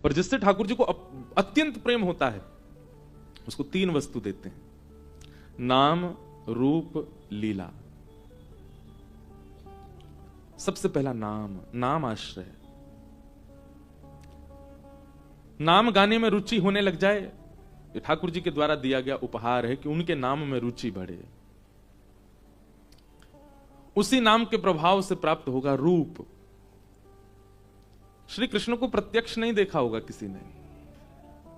पर जिससे ठाकुर जी को अत्यंत प्रेम होता है उसको 3 वस्तु देते हैं, नाम, रूप, लीला। सबसे पहला नाम, नाम आश्रय। नाम गाने में रुचि होने लग जाए, ये ठाकुर जी के द्वारा दिया गया उपहार है कि उनके नाम में रुचि बढ़े। उसी नाम के प्रभाव से प्राप्त होगा रूप। श्री कृष्ण को प्रत्यक्ष नहीं देखा होगा किसी ने,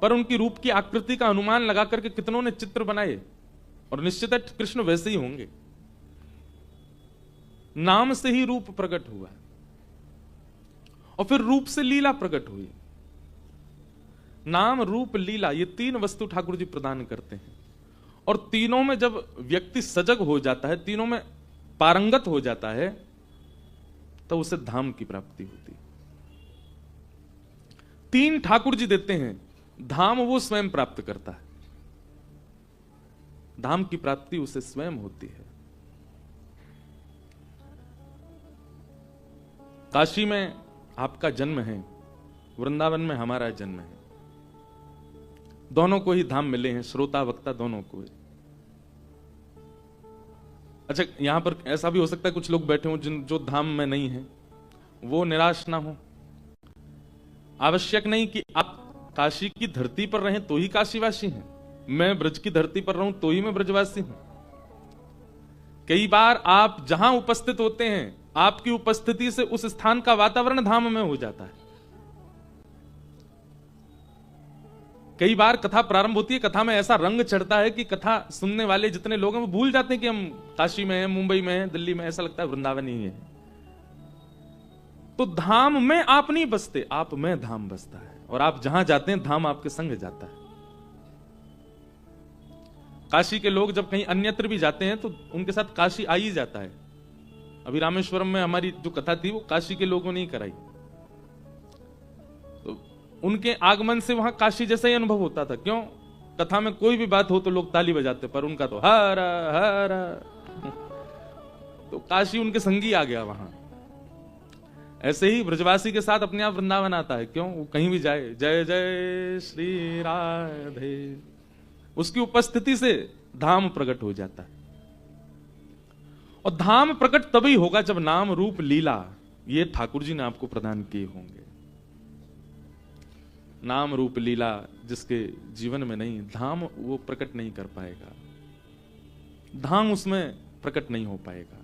पर उनकी रूप की आकृति का अनुमान लगा करके कितनों ने चित्र बनाए, और निश्चित है कृष्ण वैसे ही होंगे। नाम से ही रूप प्रकट हुआ और फिर रूप से लीला प्रकट हुई। नाम, रूप, लीला, ये 3 वस्तु ठाकुर जी प्रदान करते हैं, और तीनों में जब व्यक्ति सजग हो जाता है, तीनों में पारंगत हो जाता है, तो उसे धाम की प्राप्ति होती है। 3 ठाकुर जी देते हैं, धाम वो स्वयं प्राप्त करता है। धाम की प्राप्ति उसे स्वयं होती है। काशी में आपका जन्म है, वृंदावन में हमारा जन्म है, दोनों को ही धाम मिले हैं, श्रोता वक्ता दोनों को ही। अच्छा, यहां पर ऐसा भी हो सकता है कुछ लोग बैठे हो जो धाम में नहीं है, वो निराश ना हो। आवश्यक नहीं कि आप काशी की धरती पर रहें तो ही काशीवासी हैं, मैं ब्रज की धरती पर रहूं तो ही मैं ब्रजवासी हूं। कई बार आप जहां उपस्थित होते हैं, आपकी उपस्थिति से उस स्थान का वातावरण धाम में हो जाता है। कई बार कथा प्रारंभ होती है, कथा में ऐसा रंग चढ़ता है कि कथा सुनने वाले जितने लोग हैं वो भूल जाते हैं कि हम काशी में हैं, मुंबई में हैं, दिल्ली में, ऐसा लगता है वृंदावन ही है। तो धाम में आप नहीं बसते, आप में धाम बसता है, और आप जहां जाते हैं धाम आपके संग जाता है। काशी के लोग जब कहीं अन्यत्र भी जाते हैं तो उनके साथ काशी आ ही जाता है। अभी रामेश्वरम में हमारी जो कथा थी वो काशी के लोगों ने ही कराई, तो उनके आगमन से वहां काशी जैसा ही अनुभव होता था। क्यों? कथा में कोई भी बात हो तो लोग ताली बजाते, पर उनका तो हरा हरा, तो काशी उनके संगी आ गया वहां। ऐसे ही ब्रजवासी के साथ अपने आप वृंदावन आता है। क्यों? वो कहीं भी जाए, जय जय श्री राधे, उसकी उपस्थिति से धाम प्रकट हो जाता है। और धाम प्रकट तभी होगा जब नाम, रूप, लीला ये ठाकुर जी ने आपको प्रदान किए होंगे। नाम, रूप, लीला जिसके जीवन में नहीं, धाम वो प्रकट नहीं कर पाएगा, धाम उसमें प्रकट नहीं हो पाएगा।